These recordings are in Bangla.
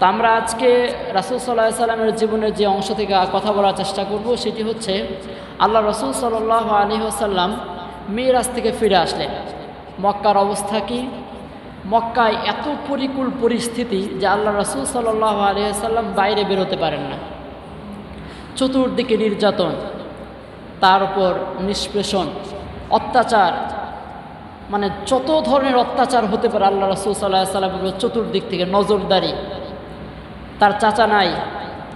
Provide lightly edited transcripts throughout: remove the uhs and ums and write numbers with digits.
তো আমরা আজকে রাসূল সাল্লাল্লাহু আলাইহি ওয়াসাল্লামের জীবনের যে অংশ থেকে কথা বলার চেষ্টা করব সেটি হচ্ছে আল্লাহ রাসূল সাল্লাল্লাহু আলাইহি ওয়াসাল্লাম মিরাজ থেকে ফিরে আসলেন। মক্কার অবস্থা কি? মক্কায় এত প্রতিকূল পরিস্থিতি যে আল্লাহ রাসূল সাল্লাল্লাহু আলাইহি ওয়াসাল্লাম বাইরে বেরোতে পারেন না। চতুর্দিকে নির্যাতন, তার উপর নিষ্পেষণ, অত্যাচার, মানে যত ধরনের অত্যাচার হতে পারে আল্লাহ রাসূল সাল্লাল্লাহু আলাইহি ওয়াসাল্লামের চতুর্দিক থেকে নজরদারি। তার চাচা নাই,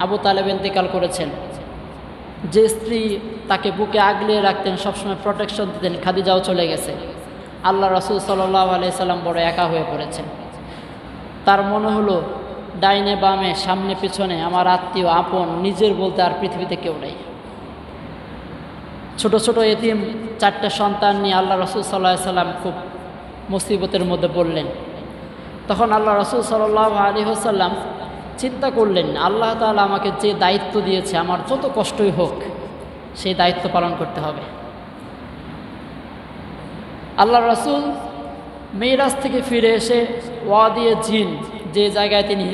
আবু তালেব ইন্তেকাল করেছেন। যে স্ত্রী তাকে বুকে আগলিয়ে রাখতেন, সবসময় প্রোটেকশন দিতেন, খাদিজাও চলে গেছে। আল্লাহ রাসূল সাল্লাল্লাহু আলাইহি ওয়াসাল্লাম বড় একা হয়ে পড়েছেন। তার মনে হলো ডাইনে বামে সামনে পিছনে আমার আত্মীয় আপন নিজের বলতে আর পৃথিবীতে কেউ নেই। ছোট ছোট এতিম 4টে সন্তান নিয়ে আল্লাহ রাসূল সাল্লাল্লাহু আলাইহি ওয়াসাল্লাম খুব মুসিবতের মধ্যে পড়লেন। তখন আল্লাহ রাসূল সাল্লাল্লাহু আলাইহি ওয়াসাল্লাম চিন্তা করলেন, আল্লাহ তাআলা আমাকে যে দায়িত্ব দিয়েছে, আমার যত কষ্টই হোক সেই দায়িত্ব পালন করতে হবে। আল্লাহ রাসূল মিরাজ থেকে ফিরে এসে ওয়াদিয়ে জিন, যে জায়গায় তিনি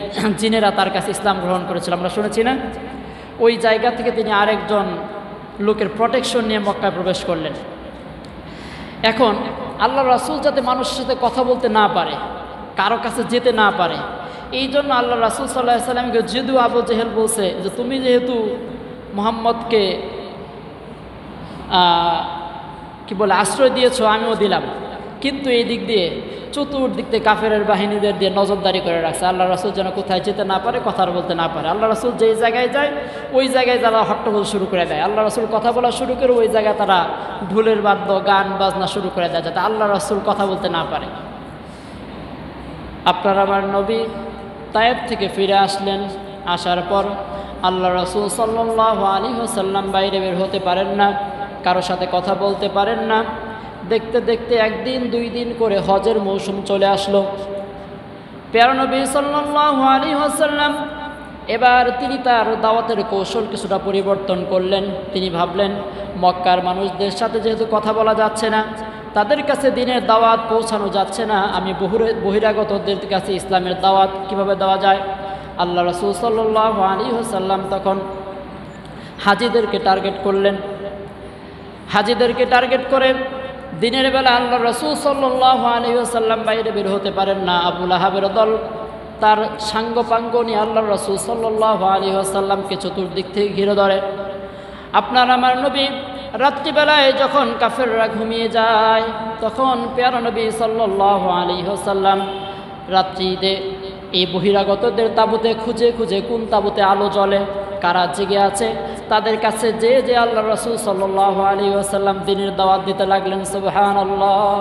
জিনেরা তার কাছে ইসলাম গ্রহণ করেছিল, আমরা শুনেছি না, ওই জায়গা থেকে তিনি আরেকজন লোকের প্রোটেকশন নিয়ে মক্কায় প্রবেশ করলেন। এখন আল্লাহ রাসূল যাতে মানুষের সাথে কথা বলতে না পারে, কারো কাছে যেতে না পারে, এই জন্য আল্লাহ রাসূল সাল্লাল্লাহু আলাইহি ওয়াসাল্লামকে যদিও আবু জেহেল বলছে যে তুমি যেহেতু মুহাম্মদকে কি বলে আশ্রয় দিয়েছো, আমিও দিলাম, কিন্তু এই দিক দিয়ে চতুর্দিক থেকে কাফেরের বাহিনীদের দিয়ে নজরদারি করে রাখছে। আল্লাহ রাসূল যেন কোথায় যেতে না পারে, কথা বলতে না পারে। আল্লাহ রাসূল যেই জায়গায় যায় ওই জায়গায় তারা হট্টগোল শুরু করে দেয়। আল্লাহ রাসূল কথা বলা শুরু করে ওই জায়গায় তারা ঢোলের বাদ্য গান বাজনা শুরু করে দেয়, যাতে আল্লাহ রাসূল কথা বলতে না পারে। আপনার আমার নবী তায়েব থেকে ফিরে আসলেন। আসার পর আল্লাহ রাসূল সাল্লাল্লাহু আলাইহি ওয়াসাল্লাম বাইরে বের হতে পারেন না, কারোর সাথে কথা বলতে পারেন না। দেখতে দেখতে একদিন 2 দিন করে হজের মৌসুম চলে আসলো। প্যারা নবী সাল্লাল্লাহু আলাইহি ওয়াসাল্লাম এবার তিনি তার দাওয়াতের কৌশল কিছুটা পরিবর্তন করলেন। তিনি ভাবলেন, মক্কার মানুষদের সাথে যেহেতু কথা বলা যাচ্ছে না, তাদের কাছে দিনের দাওয়াত পৌঁছানো যাচ্ছে না, আমি বহিরাগতদের কাছে ইসলামের দাওয়াত কিভাবে দেওয়া যায়। আল্লাহ রাসূল সাল্লাল্লাহু আলাইহি ওয়াসাল্লাম তখন হাজীদেরকে টার্গেট করলেন। হাজীদেরকে টার্গেট করে দিনের বেলা আল্লাহ রাসূল সাল্লাল্লাহু আলাইহি ওয়াসাল্লাম বাইরে বের হতে পারেন না। আবু লাহাবের দল তার সাঙ্গপাঙ্গ নিয়ে আল্লাহ রাসূল সাল্লাল্লাহু আলাইহি ওয়াসাল্লামকে চতুর্দিক থেকে ঘিরে ধরে। আপনার আমার নবী রাত্রিবেলায় যখন কাফেররা ঘুমিয়ে যায়, তখন প্যারা নবী সাল্লাল্লাহু আলাইহি ওয়াসাল্লাম রাত্রিতে এই বহিরাগতদের তাঁবুতে খুঁজে খুঁজে কোন তাঁবুতে আলো জ্বলে, কারা জেগে আছে, তাদের কাছে যে আল্লাহ রাসূল সাল্লাল্লাহু আলাইহি ওয়াসাল্লাম দ্বীনের দাওয়াত দিতে লাগলেন। সুবহানাল্লাহ!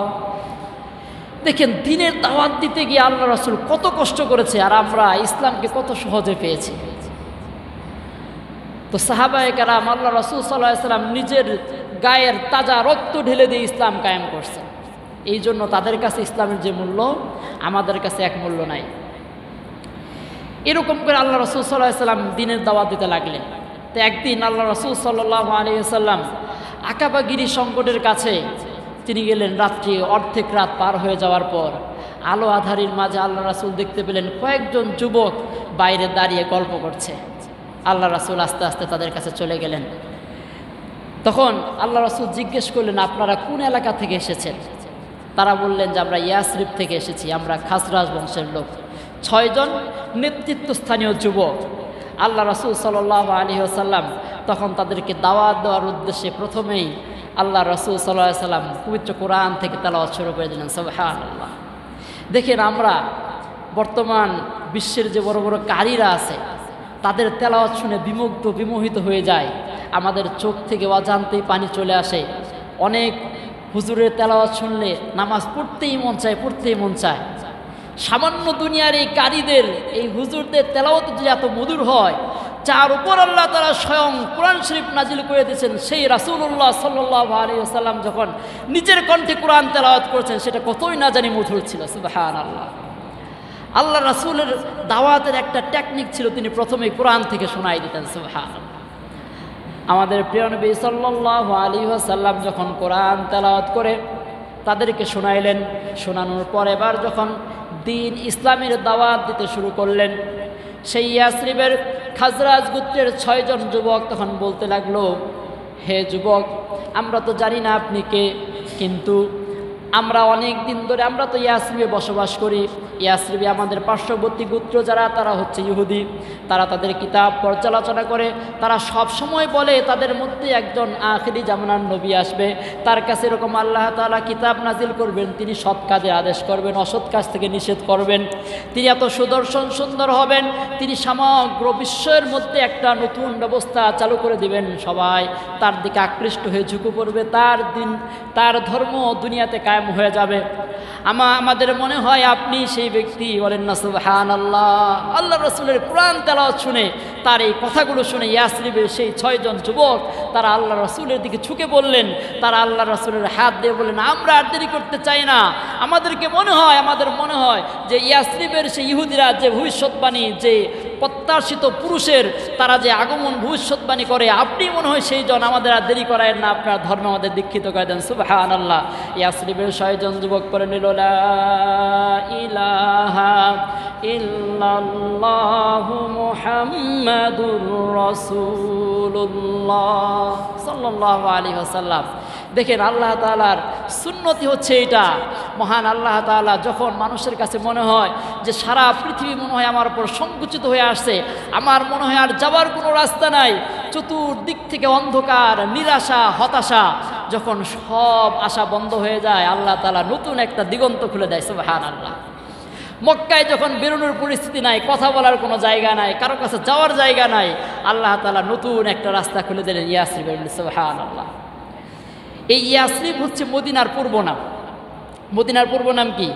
দেখেন, দ্বীনের দাওয়াত দিতে গিয়ে আল্লাহ রাসূল কত কষ্ট করেছে, আর আমরা ইসলামকে কত সহজে পেয়েছি। তো সাহাবায়ে কেরাম আল্লাহ রাসূল সাল্লাল্লাহু আলাইহি ওয়াসাল্লাম নিজের গায়ের তাজা রক্ত ঢেলে দিয়ে ইসলাম কায়েম করছেন। এই জন্য তাদের কাছে ইসলামের যে মূল্য, আমাদের কাছে এক মূল্য নাই। এরকম করে আল্লাহ রাসূল সাল্লাল্লাহু আলাইহি ওয়াসাল্লাম দ্বীনের দাওয়াত দিতে লাগলেন। তো একদিন আল্লাহ রাসূল সাল্লাল্লাহু আলাইহি ওয়াসাল্লাম আকাবা গিরি সংকটের কাছে তিনি গেলেন। রাত্রি অর্ধেক রাত পার হয়ে যাওয়ার পর আলো আধারির মাঝে আল্লাহ রাসূল দেখতে পেলেন কয়েকজন যুবক বাইরে দাঁড়িয়ে গল্প করছে। আল্লাহ রাসূল আস্তে আস্তে তাদের কাছে চলে গেলেন। তখন আল্লাহ রাসূল জিজ্ঞেস করলেন, আপনারা কোন এলাকা থেকে এসেছেন? তারা বললেন যে আমরা ইয়াসরিব থেকে এসেছি, আমরা খাজরাজ বংশের লোক। 6 জন নেতৃত্বস্থানীয় যুবক। আল্লাহ রাসূল সাল্লাল্লাহু আলাইহি ওয়াসাল্লাম তখন তাদেরকে দাওয়াত দেওয়ার উদ্দেশ্যে প্রথমেই আল্লাহ রাসূল সাল্লাল্লাহু আলাইহি ওয়াসাল্লাম পবিত্র কোরআন থেকে তেলাওয়াত শুরু করে দিলেন। সুবহানাল্লাহ! দেখেন, আমরা বর্তমান বিশ্বের যে বড় বড় কারীরা আছে, তাদের তেলাওয়াত শুনে বিমোহিত হয়ে যায়। আমাদের চোখ থেকে অজান্তেই পানি চলে আসে। অনেক হুজুরের তেলাওয়াত শুনলে নামাজ পড়তেই মন চায়। সামান্য দুনিয়ার এই কারীদের, এই হুজুরদের তেলাওয়াত যদি এত মধুর হয়, যার উপর আল্লাহ তাআলা স্বয়ং কোরআন শরীফ নাজিল করে দিয়েছেন, সেই রাসূলুল্লাহ সাল্লাল্লাহু আলাইহি ওয়াসাল্লাম যখন নিজের কণ্ঠে কোরআন তেলাওয়াত করেছেন, সেটা কতই না জানি মধুর ছিল। সুবহানাল্লাহ! আল্লাহ রাসূলের দাওয়াতের একটা টেকনিক ছিল, তিনি প্রথমেই কোরআন থেকে শোনাই দিতেন। সুবহানাল্লাহ! আমাদের প্রিয় নবী সাল্লাল্লাহু আলাইহি ওয়াসাল্লাম যখন কোরআন তেলাওয়াত করে তাদেরকে শোনাইলেন, শোনানোর পর এবার যখন দ্বীন ইসলামের দাওয়াত দিতে শুরু করলেন, সেই ইয়াসরিবের খাজরাজ গোত্রের 6 জন যুবক তখন বলতে লাগলো, হে যুবক, আমরা তো জানি না আপনি কে, কিন্তু আমরা অনেক দিন ধরে আমরা তো ইয়াসরিবে বসবাস করি। ইয়াসরিবে আমাদের পার্শ্ববর্তী গোত্র যারা, তারা হচ্ছে ইহুদি। তারা তাদের কিতাব পর্যালোচনা করে, তারা সব সময় বলে তাদের মধ্যে একজন আখিরি জামানার নবী আসবে, তার কাছে এরকম আল্লাহ তাআলা কিতাব নাজিল করবেন, তিনি সৎ কাজে আদেশ করবেন, অসৎ কাজ থেকে নিষেধ করবেন, তিনি এত সুদর্শন সুন্দর হবেন, তিনি সমগ্র বিশ্বের মধ্যে একটা নতুন ব্যবস্থা চালু করে দিবেন, সবাই তার দিকে আকৃষ্ট হয়ে ঝুঁকে পড়বে, তার ধর্ম দুনিয়াতে কায়েম হয়ে যাবে। আমাদের মনে হয় আপনি সেই ব্যক্তি। বলেন না সুবহানাল্লাহ। আল্লাহ রাসূলের কোরআন তেলাওয়াত শুনে, তার এই কথাগুলো শুনে ইয়াসরিবের সেই 6 জন যুবক তারা আল্লাহ রাসূলের দিকে ঝুঁকে বললেন, তারা আল্লাহ রাসূলের হাত দিয়ে বললেন, আমরা আর দেরি করতে চাই না, আমাদের মনে হয় যে ইয়াসরিবের সেই ইহুদিরা যে ভবিষ্যৎবাণী, যে প্রত্যাশিত পুরুষের তারা যে আগমন ভবিষ্যৎবাণী করে, আপনি মনে হয় সেই জন, আমাদের আর দেরি করায় না, আপনার ধর্মে আমাদের দীক্ষিত করে দেন। সুবহানাল্লাহ। ইয়াসরিবের 6 জন যুবক করে নিল, লা ইলাহা ইল্লাল্লাহু মুহাম্মাদুর রাসূলুল্লাহ সাল্লাল্লাহু আলাইহি ওয়াসাল্লাম। দেখেন, আল্লাহ তাআলার সুন্নতি হচ্ছে এটা। মহান আল্লাহ তাআলা যখন মানুষের কাছে মনে হয় যে সারা পৃথিবী মনে হয় আমার উপর সংকুচিত হয়ে আসছে, আমার মনে হয় আর যাবার কোনো রাস্তা নাই, চতুর্দিক থেকে অন্ধকার, নিরাশা, হতাশা, যখন সব আশা বন্ধ হয়ে যায়, আল্লাহ তাআলা নতুন একটা দিগন্ত খুলে দেয়। সুবহানাল্লাহ। মক্কায় যখন বেরোনোর পরিস্থিতি নাই, কথা বলার কোনো জায়গা নাই, কারো কাছে যাওয়ার জায়গা নাই, আল্লাহ তাআলা নতুন একটা রাস্তা খুলে দিলেন ইয়াসরিবে। সুবহানাল্লাহ। এই ইয়াসরিব হচ্ছে মদিনার পূর্ব নাম। মদিনার পূর্ব নাম কি?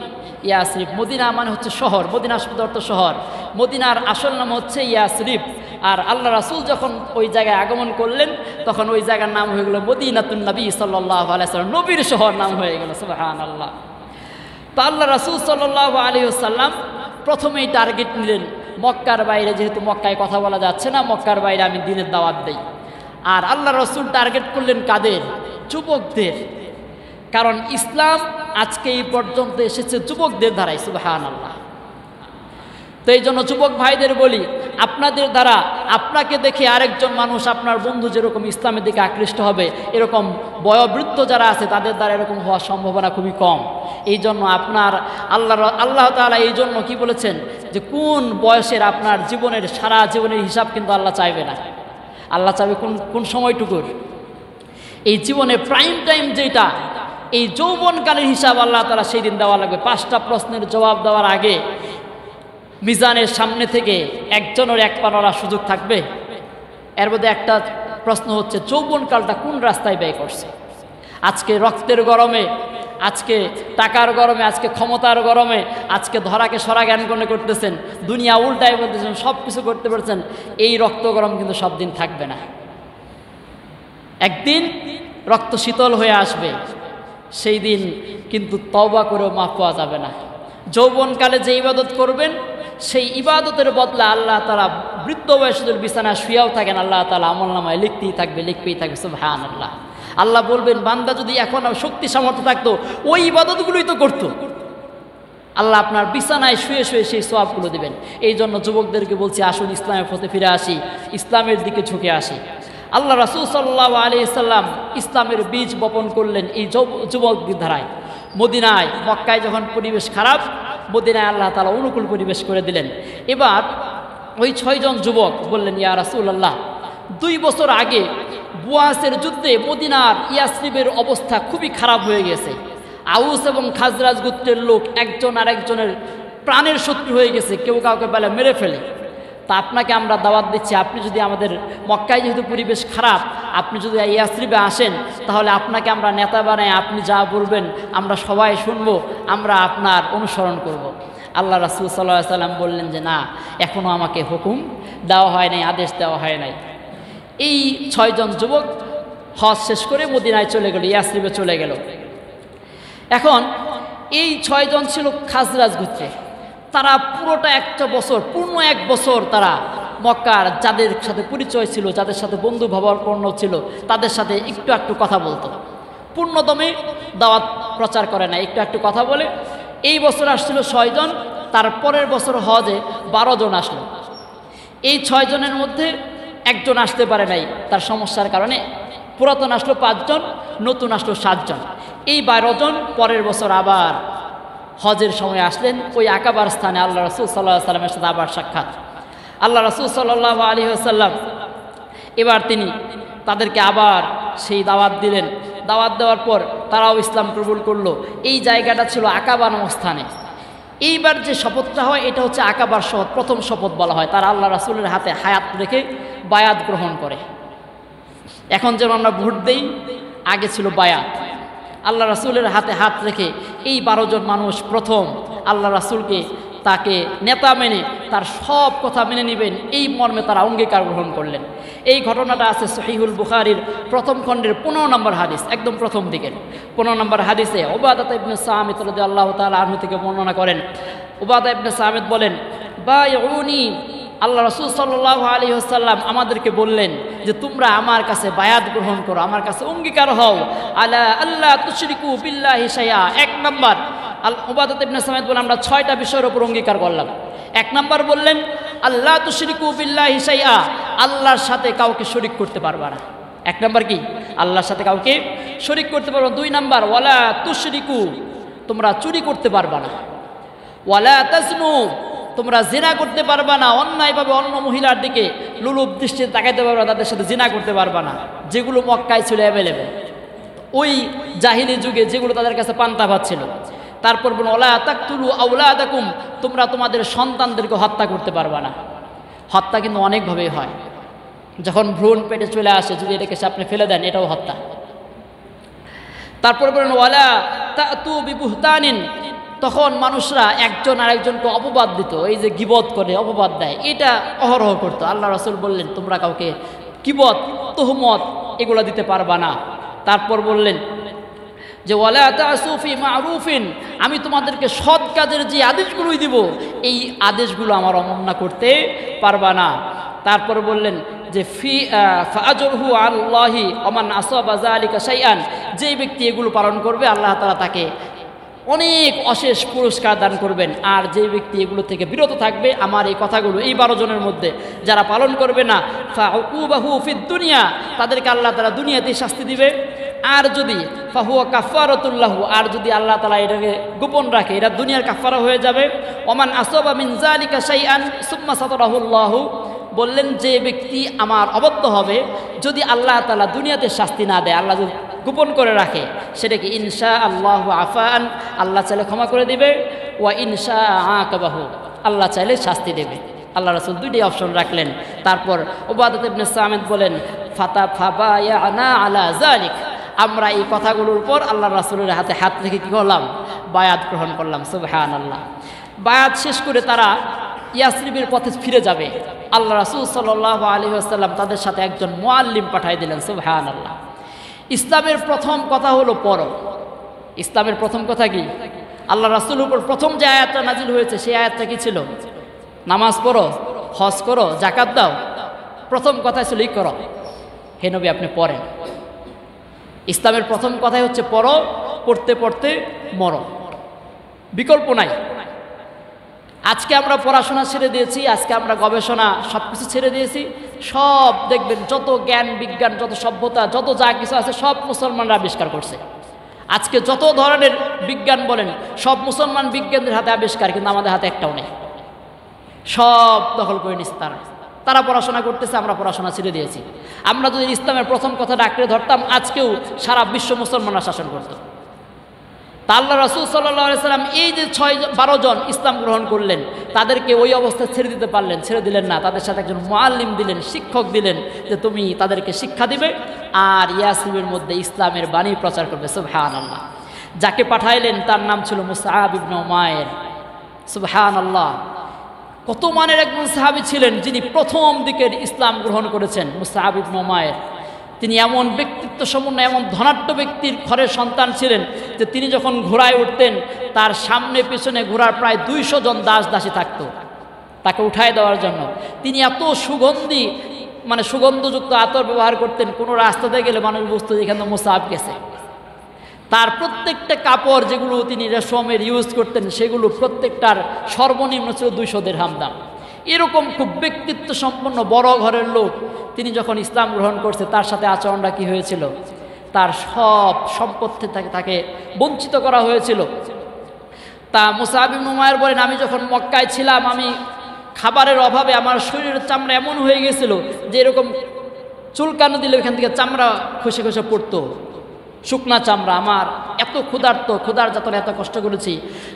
ইয়াসরিব। মদিনা মানে হচ্ছে শহর, মদিনা শব্দ অর্থ শহর, মদিনার আসল নাম হচ্ছে ইয়াসরিব। আর আল্লাহ রাসূল যখন ওই জায়গায় আগমন করলেন, তখন ওই জায়গার নাম হয়ে গেল মদিনাতুন নবী সাল্লাল্লাহু আলাইহি ওয়াসাল্লাম, নবীর শহর নাম হয়ে গেল। সুবহানাল্লাহ। তো আল্লাহ রাসূল সাল্লাল্লাহু আলাইহি ওয়াসাল্লাম প্রথমেই টার্গেট নিলেন মক্কার বাইরে, যেহেতু মক্কায় কথা বলা যাচ্ছে না, মক্কার বাইরে আমি দ্বীনের দাওয়াত দেই। আর আল্লাহ রাসূল টার্গেট করলেন কাদের? যুবকদের। কারণ ইসলাম আজকে এই পর্যন্ত এসেছে যুবকদের দ্বারাই। সুবহানাল্লাহ। তো এই জন্য যুবক ভাইদের বলি, আপনাদের দ্বারা, আপনাকে দেখে আরেকজন মানুষ, আপনার বন্ধু যেরকম ইসলামের দিকে আকৃষ্ট হবে, এরকম বয়োবৃদ্ধ যারা আছে তাদের দ্বারা এরকম হওয়ার সম্ভাবনা খুবই কম। এই জন্য আল্লাহ তাআলা এই জন্য কি বলেছেন যে কোন বয়সের আপনার জীবনের, সারা জীবনের হিসাব কিন্তু আল্লাহ চাইবে না। আল্লাহ চাইবে কোন সময়টুকুর, এই জীবনে প্রাইম টাইম যেটা, এই যৌবনকালের হিসাব আল্লাহ তাআলা সেই দিন দেওয়া লাগবে। 5টা প্রশ্নের জবাব দেওয়ার আগে মিজানের সামনে থেকে একজনের এক পা নড়ার সুযোগ থাকবে। এর মধ্যে একটা প্রশ্ন হচ্ছে যৌবনকালটা কোন রাস্তায় ব্যয় করছে। আজকে রক্তের গরমে, আজকে টাকার গরমে, আজকে ক্ষমতার গরমে, আজকে ধরাকে সরা জ্ঞান করতেছেন, দুনিয়া উল্টায় বলতেছেন, সব কিছু করতে পারছেন, এই রক্ত গরম কিন্তু সব দিন থাকবে না। একদিন রক্ত শীতল হয়ে আসবে, সেই দিন কিন্তু তওবা করেও মাফ পাওয়া যাবে না। যৌবনকালে যে ইবাদত করবেন, সেই ইবাদতের বদলা আল্লাহ তাআলা বৃদ্ধ বয়সের বিছানায় শুয়েও থাকেন, আল্লাহ তাআলা আমলনামায় লিখতেই থাকবে। সুবহানাল্লাহ। আল্লাহ বলবেন, বান্দা যদি এখন শক্তি সামর্থ্য থাকতো, ওই ইবাদতগুলোই তো করতো। আল্লাহ আপনার বিছানায় শুয়ে শুয়ে সেই সওয়াবগুলো দিবেন। এই জন্য যুবকদেরকে বলছি, আসুন ইসলামের পথে ফিরে আসি, ইসলামের দিকে ঝুঁকে আসি। আল্লাহ রাসূল সাল্লাল্লাহু আলাইহি সাল্লাম ইসলামের বীজ বপন করলেন এই যুবকদের ধারায়। মদিনায়, মক্কায় যখন পরিবেশ খারাপ, মদিনায় আল্লাহ তাআলা অনুকূল পরিবেশ করে দিলেন। এবার ওই 6 জন যুবক বললেন, ইয়া রাসূলুল্লাহ, 2 বছর আগে বুয়াসের যুদ্ধে মদিনার ইয়াসরিবের অবস্থা খুবই খারাপ হয়ে গেছে। আউস এবং খাজরাজ গোত্রের লোক একজন আরেকজনের প্রাণের শত্রু হয়ে গেছে, কেউ কাউকে বেলা মেরে ফেলে। তা আপনাকে আমরা দাওয়াত দিচ্ছি, আপনি যদি আমাদের মক্কায় যেহেতু পরিবেশ খারাপ, আপনি যদি ইয়াসরিবে আসেন, তাহলে আপনাকে আমরা নেতা বানাই, আপনি যা বলবেন আমরা সবাই শুনবো, আমরা আপনার অনুসরণ করব। আল্লাহ রাসূল সাল্লাল্লাহু আলাইহি সাল্লাম বললেন যে না, এখনও আমাকে হুকুম দেওয়া হয় নাই, আদেশ দেওয়া হয় নাই। এই 6 জন যুবক হজ শেষ করে মদিনায় চলে গেল, ইয়াসরিবে চলে গেল। এখন এই 6 জন ছিল খাজরাজ গোত্রের। তারা পুরোটা একটা বছর, পূর্ণ 1 বছর তারা মক্কার যাদের সাথে পরিচয় ছিল, যাদের সাথে বন্ধু ভাবাপন্ন ছিল, তাদের সাথে একটু একটু কথা বলতো। পূর্ণদমে দাওয়াত প্রচার করে না, একটু একটু কথা বলে। এই বছর আসছিল 6 জন, তার পরের বছর হজে 12 জন আসলো। এই 6 জনের মধ্যে একজন আসতে পারে নাই তার সমস্যার কারণে। পুরাতন আসলো 5 জন, নতুন আসলো 7 জন। এই 12 জন পরের বছর আবার হজের সময় আসলেন ওই আকাবার স্থানে। আল্লাহ রাসূল সাল্লাল্লাহু আলাইহি ওয়াসাল্লামের সাথে আবার সাক্ষাৎ। আল্লাহ রাসূল সাল্লাল্লাহু আলাইহি ওয়াসাল্লাম এবার তিনি তাদেরকে আবার সেই দাওয়াত দিলেন। দাওয়াত দেওয়ার পর তারাও ইসলাম কবুল করলো। এই জায়গাটা ছিল আকাবা নামক স্থানে। এইবার যে শপথটা হয় এটা হচ্ছে আকাবার শপথ, প্রথম শপথ বলা হয়। তারা আল্লাহ রাসূলের হাতে হায়াত রেখে বায়াত গ্রহণ করে। এখন যেন আমরা ভোট দেই, আগে ছিল বায়াত। আল্লাহ রাসূলের হাতে হাত রেখে এই 12 জন মানুষ প্রথম আল্লাহ রাসূলকে তাকে নেতা মেনে তার সব কথা মেনে নেবেন এই মর্মে তারা অঙ্গীকার গ্রহণ করলেন। এই ঘটনাটা আছে সহিহুল বুখারীর প্রথম খণ্ডের 15 নম্বর হাদিস, একদম প্রথম দিকের 15 নম্বর হাদিসে উবাদা ইবনে সামিত রাদিয়াল্লাহু তাআলা আনহু থেকে বর্ণনা করেন। উবাদা ইবনে সামিত বলেন, বায়উনি, আল্লাহ রাসূল সাল্লাল্লাহু আলাইহি ওয়াসাল্লাম আমাদেরকে বললেন যে তোমরা আমার কাছে বায়াত গ্রহণ করো, আমার কাছে অঙ্গীকার হও, আলা আল্লাহ তুশরিকু বিল্লাহি শাইআ। 1 নাম্বার উবাদা ইবনে সামিত বলেন আমরা 6টা বিষয়ের উপর অঙ্গীকার করলাম। 1 নাম্বার বললেন আল্লাহ তুশরিকু বিল্লাহি শাইআ, আল্লাহর সাথে কাউকে শরীক করতে পারবা না। 1 নাম্বার কি? আল্লাহর সাথে কাউকে শরীক করতে পারবা। 2 নাম্বার ওয়ালা তুশরিকু, তোমরা চুরি করতে পারবা না। ওয়ালা তাজনু, তোমরা জিনা করতে পারবা না, অন্যায়ভাবে অন্য মহিলার দিকে লুলুপ দৃষ্টিতে তাকাইতে পারবা না, তাদের সাথে জিনা করতে পারবা না, যেগুলো মক্কায় ছিল অ্যাভেলেবেল ওই জাহিলি যুগে, যেগুলো তাদের কাছে পান্তা ভাত ছিল। তারপর বলুন ওয়ালা তাকতুলু আওলাদাকুম, তোমরা তোমাদের সন্তানদেরকে হত্যা করতে পারবা না। হত্যা কিন্তু অনেকভাবেই হয়। যখন ভ্রূণ পেটে চলে আসে যদি এটাকে আপনি ফেলে দেন এটাও হত্যা। তারপর বলেন ওয়ালা তাতু বিবুহতানিন, তখন মানুষরা একজন আরেকজনকে অপবাদ দিত, এই যে গিবত করে অপবাদ দেয়, এটা অহরহ করতো। আল্লাহ রাসূল বললেন তোমরা কাউকে গিবত, তুহমত এগুলো দিতে পারবা না। তারপর বললেন যে ওয়ালা তাসু ফি মারুফিন, আমি তোমাদেরকে সৎ কাজের যে আদেশগুলোই দিব এই আদেশগুলো আমার অমান্য করতে পারবা না। তারপর বললেন যে ফাআজরহু আলাল্লাহি ওমান আসাবা যালিকা শাইআন, যে ব্যক্তি এগুলো পালন করবে আল্লাহ তাআলা তাকে অনেক অশেষ পুরস্কার দান করবেন। আর যে ব্যক্তি এগুলো থেকে বিরত থাকবে, আমার এই কথাগুলো এই 12 জনের মধ্যে যারা পালন করবে না, ফাউকুবাহু ফিদ দুনিয়া, তাদেরকে আল্লাহ তাআলা দুনিয়াতেই শাস্তি দিবে। আর যদি ফাহুয়া কাফারাতুল্লাহু, আর যদি আল্লাহ তাআলা এটাকে গোপন রাখে এটা দুনিয়ার কাফারা হয়ে যাবে। ওমান আসাবা মিন যালিকা শাইআন সুম্মা সাতারাহুল্লাহু, বললেন যে ব্যক্তি আমার অবদ্ধ হবে, যদি আল্লাহ তাআলা দুনিয়াতে শাস্তি না দেয়, আল্লাহ যদি গোপন করে রাখে, সেটাকে ইনশা আল্লাহু আফান, আল্লাহ চাইলে ক্ষমা করে দিবে, ওয়া ইনশা আকাবাহু, আল্লাহ চাইলে শাস্তি দেবে। আল্লাহ রাসূল 2টি অপশন রাখলেন। তারপর উবাদা ইবনে সামিত বলেন ফাবায়ানা আলা যালিক, আমরা এই কথাগুলোর উপর আল্লাহ রাসূলের হাতে হাত রেখে কি করলাম? বায়াত গ্রহণ করলাম। সুবহানাল্লাহ। বায়াত শেষ করে তারা ইয়াসরিবের পথে ফিরে যাবে। আল্লাহ রাসূল সাল্লাল্লাহু আলাইহি ওয়াসাল্লাম তাদের সাথে একজন মুআল্লিম পাঠিয়ে দিলেন। সুবহানাল্লাহ। ইসলামের প্রথম কথা হলো পড়ো। ইসলামের প্রথম কথা কি? আল্লাহ রাসূলের উপর প্রথম যে আয়াতটা নাজিল হয়েছে সেই আয়াতটা কি ছিল? নামাজ পড়ো, হজ করো, যাকাত দাও। প্রথম কথা ছিল ইকরা, হে নবী আপনি পড়েন। ইসলামের প্রথম কথাই হচ্ছে পড়ো, পড়তে পড়তে মরো, বিকল্প নাই। আজকে আমরা পড়াশোনা ছেড়ে দিয়েছি, আজকে আমরা গবেষণা সব কিছু ছেড়ে দিয়েছি। সব দেখবেন যত জ্ঞান বিজ্ঞান, যত সভ্যতা, যত যা কিছু আছে সব মুসলমানরা আবিষ্কার করছে। আজকে যত ধরনের বিজ্ঞান বলেন সব মুসলমান বিজ্ঞানীদের হাতে আবিষ্কার, কিন্তু আমাদের হাতে একটাও নেই। সব দখল করে নিচ্ছে তারা পড়াশোনা করতেছে, আমরা পড়াশোনা ছেড়ে দিয়েছি। আমরা যদি ইসলামের প্রথম কথাটা আঁকড়ে ধরতাম, আজকেও সারা বিশ্ব মুসলমানরা শাসন করত। তা আল্লাহ রাসূল সাল্লাল্লাহু আলাইহি সাল্লাম এই যে 12 জন ইসলাম গ্রহণ করলেন, তাদেরকে ওই অবস্থায় ছেড়ে দিতে পারলেন? ছেড়ে দিলেন না। তাদের সাথে একজন মুআল্লিম দিলেন, শিক্ষক দিলেন, যে তুমি তাদেরকে শিক্ষা দিবে আর ইয়াসরিবের মধ্যে ইসলামের বাণী প্রচার করবে। সুবহানাল্লাহ। যাকে পাঠাইলেন তার নাম ছিল মুসআব ইবনে উমাইর। সুবহানাল্লাহ। কত মানের একজন সাহাবী ছিলেন যিনি প্রথম দিকের ইসলাম গ্রহণ করেছেন। মুসআব ইবনে উমাইর তিনি এমন ব্যক্তিত্ব সম্পন্ন, এমন ধনাঢ্য ব্যক্তির ঘরের সন্তান ছিলেন যে তিনি যখন ঘোড়ায় উঠতেন তার সামনে পেছনে ঘোড়ার প্রায় 200 জন দাস দাসী থাকত তাকে উঠায় দেওয়ার জন্য। তিনি এত সুগন্ধযুক্ত আতর ব্যবহার করতেন, কোনো রাস্তাতে গেলে মানুষ বুঝতো যেখানে মুসআব গেছে। তার প্রত্যেকটা কাপড় যেগুলো তিনি রেশমের ইউজ করতেন সেগুলো প্রত্যেকটার সর্বনিম্ন ছিল 200 দিরহাম দাম। এরকম খুব ব্যক্তিত্ব সম্পন্ন বড় ঘরের লোক, তিনি যখন ইসলাম গ্রহণ করছে তার সাথে আচরণটা কি হয়েছিল? তার সব সম্পত্তি তাকে বঞ্চিত করা হয়েছিল। তা মুসআব ইবনে উমাইর বলেন, আমি যখন মক্কায় ছিলাম, আমি খাবারের অভাবে আমার শরীরের চামড়া এমন হয়ে গেছিল যে এরকম চুলকানো দিলে ওইখান থেকে চামড়া খসে খসে পড়তো, শুকনা চামড়া। আমার এত ক্ষুধার যাতনা, এত কষ্ট করেছি।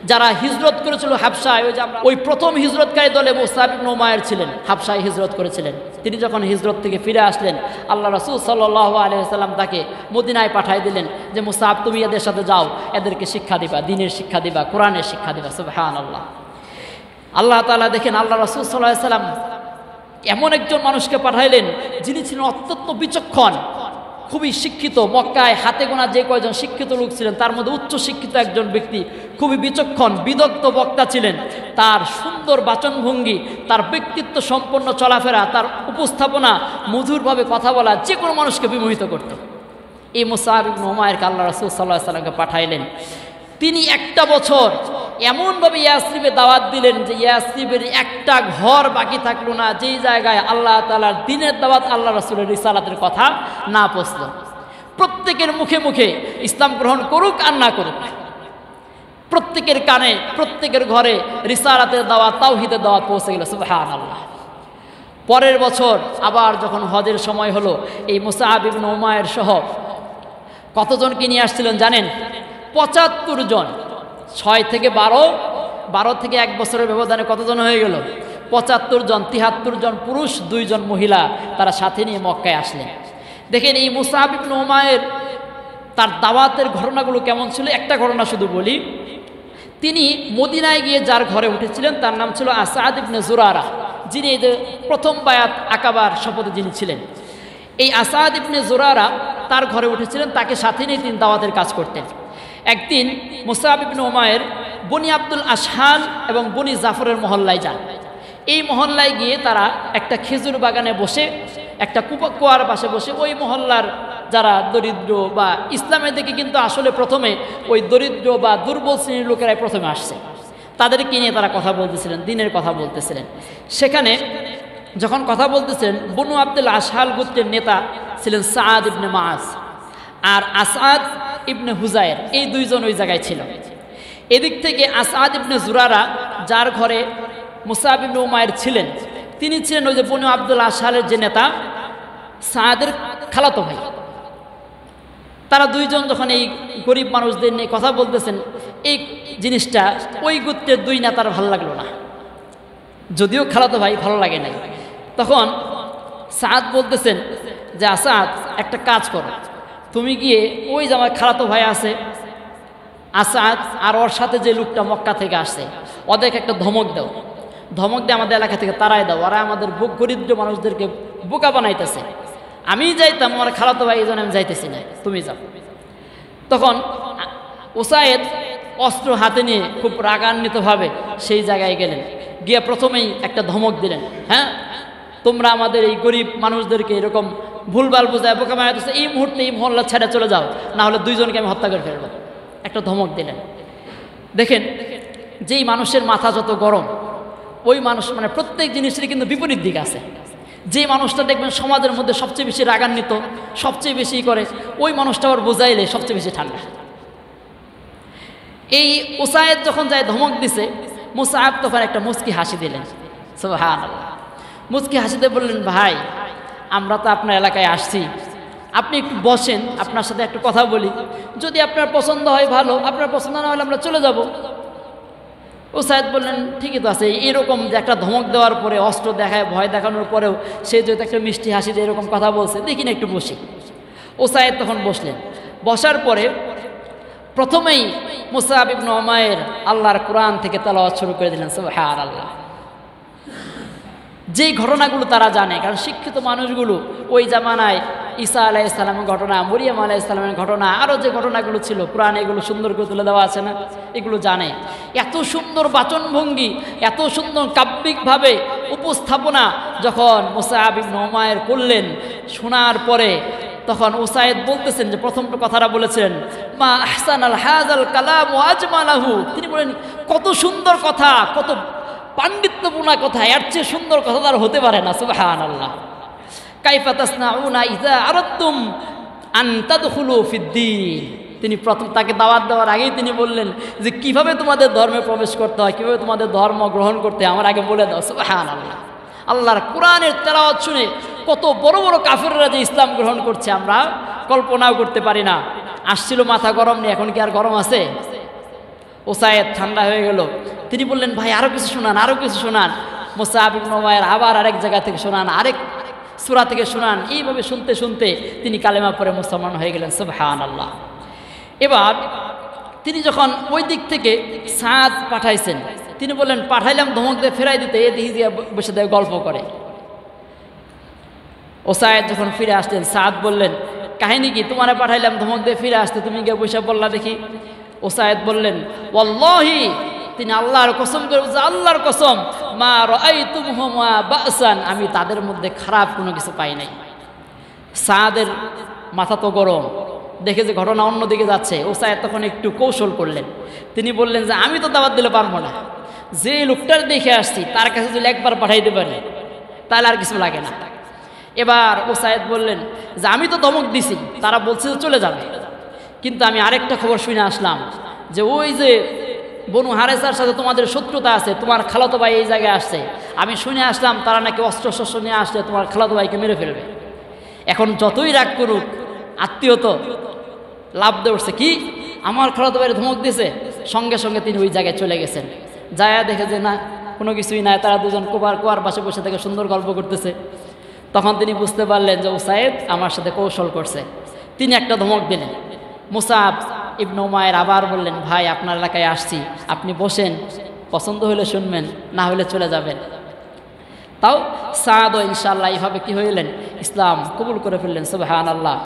যারা হিজরত করেছিল হাবশায়, ওই প্রথম হিজরতকারী দলে মুসআব ইবনে উমাইর ছিলেন, হাবশায় হিজরত করেছিলেন। তিনি যখন হিজরত থেকে ফিরে আসলেন, আল্লাহ রাসূল সাল্লাল্লাহু আলাইহি ওয়াসাল্লাম তাকে মদিনায় পাঠিয়ে দিলেন যে মুসআব, তুমি এদের সাথে যাও, এদেরকে শিক্ষা দিবা, দ্বীনের শিক্ষা দিবা, কোরআনের শিক্ষা দিবা। সুবহানাল্লাহ। আল্লাহ তাআলা দেখেন, আল্লাহ রাসূল সাল্লাল্লাহু আলাইহি ওয়াসাল্লাম এমন একজন মানুষকে পাঠাইলেন যিনি ছিলেন অত্যন্ত বিচক্ষণ, খুবই শিক্ষিত। মক্কায় হাতে গোনা যে কয়জন শিক্ষিত লোক ছিলেন তার মধ্যে উচ্চ শিক্ষিত একজন ব্যক্তি, খুবই বিচক্ষণ, বিদগ্ধ বক্তা ছিলেন। তার সুন্দর বাচনভঙ্গি, তার ব্যক্তিত্ব সম্পন্ন চলাফেরা, তার উপস্থাপনা, মধুরভাবে কথা বলা যে কোনো মানুষকে বিমোহিত করত। এই মুসআব ইবনে উমাইরকে আল্লাহ রাসূল সাল্লাল্লাহু আলাইহি ওয়াসাল্লামকে পাঠাইলেন। তিনি একটা বছর এমনভাবে ইয়াসরিবে দাওয়াত দিলেন যে ইয়াসরিবের একটা ঘর বাকি থাকলো না যেই জায়গায় আল্লাহ তাআলার দ্বীনের দাওয়াত, আল্লাহ রাসূলের রিসালাতের কথা না পৌঁছল। প্রত্যেকের মুখে মুখে ইসলাম গ্রহণ করুক আর না করুক, প্রত্যেকের কানে, প্রত্যেকের ঘরে রিসালাতের দাওয়াত, তাওহীদের দাওয়াত পৌঁছে গেল। সুবহানাল্লাহ। পরের বছর আবার যখন হজের সময় হলো, এই মুসআব ইবনে উমাইর সহ কতজনকে নিয়ে আসছিলেন জানেন? ৭৫ জন। ৬ থেকে ১২ থেকে ১ বছরের ব্যবধানে কতজন হয়ে গেল? ৭৫ জন। ৭৩ জন পুরুষ, 2 জন মহিলা, তারা সাথে নিয়ে মক্কায় আসলেন। দেখেন এই মুসআব ইবনে উমাইর তার দাওয়াতের ঘটনাগুলো কেমন ছিল। একটা ঘটনা শুধু বলি। তিনি মদিনায় গিয়ে যার ঘরে উঠেছিলেন তার নাম ছিল আসাদ ইবনে জুরারা, যিনি এই যে প্রথম বায়াত আকাবার শপথে যিনি ছিলেন। এই আসাদ ইবনে জুরারা তার ঘরে উঠেছিলেন, তাকে সাথে নিয়ে তিনি দাওয়াতের কাজ করতেন। একদিন মুসআব ইবনে উমাইর বনি আব্দুল আশহাল এবং বনি জাফরের মহল্লায় যান। এই মহল্লায় গিয়ে তারা একটা খেজুর বাগানে বসে, একটা কুয়ার পাশে বসে, ওই মহল্লার যারা দরিদ্র বা ইসলামের দিকে কিন্তু আসলে প্রথমে ওই দরিদ্র বা দুর্বল শ্রেণীর লোকেরাই প্রথমে আসছে, তাদেরকে নিয়ে তারা কথা বলতেছিলেন, দ্বীনের কথা বলতেছিলেন। সেখানে যখন কথা বলতেছিলেন, বনু আব্দুল আশহাল গোত্রের নেতা ছিলেন সাআদ ইবনে মুআজ আর আসাদ ইবনে হুজায়ের, এই 2 জন ওই জায়গায় ছিল। এদিক থেকে আসাদ ইবনে জুরারা, যার ঘরে মুসআব ইবনে উমাইর ছিলেন, তিনি ছিলেন ওই যে বনু আব্দুল আশহালের যে নেতা, সাআদের খালাতো ভাই। তারা 2 জন যখন এই গরিব মানুষদের নিয়ে কথা বলতেছেন, এই জিনিসটা ওই গোত্রের 2 নেতার ভালো লাগলো না, যদিও খালাতো ভাই, ভালো লাগে নাই। তখন সাআদ বলতেছেন যে আসাদ, একটা কাজ করো, তুমি গিয়ে ওই যে আমার খালাতো ভাই আছে আসাদ আর ওর সাথে যে লোকটা মক্কা থেকে আসছে, ওদেরকে একটা ধমক দাও, ধমক দিয়ে আমাদের এলাকা থেকে তাড়াই দাও, ওরা আমাদের দরিদ্র মানুষদেরকে বোকা বানাইতেছে। আমি যাইতাম, আমার খালাতো ভাই, এই জন্য আমি যাইতেছি না, তুমি যাও। তখন উসাইদ অস্ত্র হাতে নিয়ে খুব রাগান্বিতভাবে সেই জায়গায় গেলেন, গিয়ে প্রথমেই একটা ধমক দিলেন, হ্যাঁ তোমরা আমাদের এই গরিব মানুষদেরকে এরকম ভুলভাল বোঝায় বোকা বানাইতেছে, এই মুহূর্তে এই মহল্লা ছেড়ে চলে যাও, না হলে 2 জনকে আমি হত্যা করে ফেলবো। একটা ধমক দিলেন। দেখেন, যেই মানুষের মাথা যত গরম, ওই মানুষ মানে প্রত্যেক জিনিসেরই কিন্তু বিপরীত দিক আছে। যে মানুষটা দেখবেন সমাজের মধ্যে সবচেয়ে বেশি রাগান্বিত, সবচেয়ে বেশি করে, ওই মানুষটা আবার বোঝাইলে সবচেয়ে বেশি ঠান্ডা। এই উসাইদ যখন যায় ধমক দিছে, মুসআব তখন একটা মুচকি হাসি দিলেন। সুবহানাল্লাহ। মুচকি হাসিতে বললেন, ভাই আমরা তো আপনার এলাকায় আসছি, আপনি একটু বসেন, আপনার সাথে একটু কথা বলি, যদি আপনার পছন্দ হয় ভালো, আপনার পছন্দ না হলে আমরা চলে যাব। উসাইদ বললেন, ঠিকই তো আছে। এরকম যে একটা ধমক দেওয়ার পরে, অস্ত্র দেখায়, ভয় দেখানোর পরেও সে যদি একটা মিষ্টি হাসি দিয়ে এরকম কথা বলছে, দেখি না একটু বসি। উসাইদ তখন বসলেন। বসার পরে প্রথমেই মুসআব ইবনে উমাইর আল্লাহর কোরআন থেকে তেলাওয়াত শুরু করে দিলেন। সুবহানাল্লাহ। যেই ঘটনাগুলো তারা জানে, কারণ শিক্ষিত মানুষগুলো ওই জামানায় ঈসা আলাইহিস সালামের ঘটনা, মরিয়ম আলাইহিস সালামের ঘটনা, আরও যে ঘটনাগুলো ছিল কোরআনে, এগুলো সুন্দর করে তুলে দেওয়া আছে না, এগুলো জানে। এত সুন্দর বাচনভঙ্গি, এত সুন্দর কাব্যিকভাবে উপস্থাপনা যখন মুসআব ইবনে উমাইর করলেন, শোনার পরে তখন উসাইদ বলতেছেন যে প্রথম কথাটা বলেছেন, মা আহসানাল হাযাল কালাম ওয়া আজমালাহু। তিনি বলেন, কত সুন্দর কথা, কত পাণ্ডিত্যপূর্ণ কথা, এর চেয়ে সুন্দর কথা তার হতে পারে না। সুবহানাল্লাহ। কাইফা তাসনাউনা ইযা আরাদতুম আন তাদখুলু ফিদ্দীন। তিনি প্রথম তাকে দাওয়াত দেওয়ার আগেই তিনি বললেন যে কিভাবে তোমাদের ধর্মে প্রবেশ করতে হয়, কিভাবে তোমাদের ধর্ম গ্রহণ করতে হয় আমার আগে বলে দাও। সুবহানাল্লাহ। আল্লাহর কোরআনের তেলাওয়াত শুনে কত বড় বড় কাফেররা যে ইসলাম গ্রহণ করছে আমরা কল্পনাও করতে পারি না। আসছিল মাথা গরম নেই, এখন কি আর গরম আছে? উসাইদ ঠান্ডা হয়ে গেল। তিনি বললেন ভাই আরো কিছু শোনান, আরো কিছু শোনান। মুসআব ইবনে উমাইর আবার আরেক জায়গা থেকে শোনান, আরেক সূরা থেকে শোনান। এইভাবে শুনতে শুনতে তিনি কালেমা পড়ে মুসলমান হয়ে গেলেন। সুবহানাল্লাহ। এবার তিনি যখন ওই দিক থেকে সাদ পাঠাইছেন, তিনি বললেন পাঠাইলাম ধমক দিয়ে ফেরাই দিতে, এ দিহি দিয়ে বসে দেয় গল্প করে। ওসাইদ যখন ফিরে আসলেন, সাদ বললেন কাহিনী কি? তোমারে পাঠাইলাম ধমক দিয়ে ফিরে আসতে, তুমি গিয়ে বসে বললা দেখি। ওসাইদ বললেন ওয়াল্লাহি, তিনি আল্লাহর কসম করে, আল্লাহর কসম, মা রাআইতুমহুমা বাসান, আমি তাদের মধ্যে খারাপ কোনো কিছু পাই নাই। সাদের মাথা তো গরম, দেখে যে ঘটনা অন্যদিকে যাচ্ছে। ওসাইদ তখন একটু কৌশল করলেন। তিনি বললেন যে আমি তো দাওয়াত দিলে পারবো না, যে লোকটার দেখে আসছি তার কাছে যদি একবার পাঠাইতে পারি তাহলে আর কিছু লাগে না। এবার ওসাইদ বললেন যে আমি তো ধমক দিছি, তারা বলছে যে চলে যাবে, কিন্তু আমি আরেকটা খবর শুনে আসলাম যে ওই যে বনু হারেসার সাথে তোমাদের শত্রুতা আছে, তোমার খালাতো ভাই এই জায়গায় আসছে। আমি শুনে আসলাম তারা নাকি অস্ত্র শস্ত্র নিয়ে আসলে তোমার খালাতো ভাইকে মেরে ফেলবে। এখন যতই রাগ করুক, আত্মীয় তো লাভ দিয়ে উঠছে, কি আমার খালাতো ভাইয়ের ধমক দিয়েছে। সঙ্গে সঙ্গে তিনি ওই জায়গায় চলে গেছেন। যায়া দেখে যে না, কোনো কিছুই নাই, তারা দুজন কুয়ার পাশে বসে থেকে সুন্দর গল্প করতেছে। তখন তিনি বুঝতে পারলেন যে উসাইদ আমার সাথে কৌশল করছে। তিনি একটা ধমক দিলেন। মুসআব ইবনে উমাইর আবার বললেন ভাই আপনার এলাকায় আসছি, আপনি বসেন, পছন্দ হলে শুনবেন, না হলে চলে যাবেন। তাও সাদও ইনশাআল্লাহ এইভাবে কি হইলেন, ইসলাম কবুল করে ফেললেন। সুবহানাল্লাহ।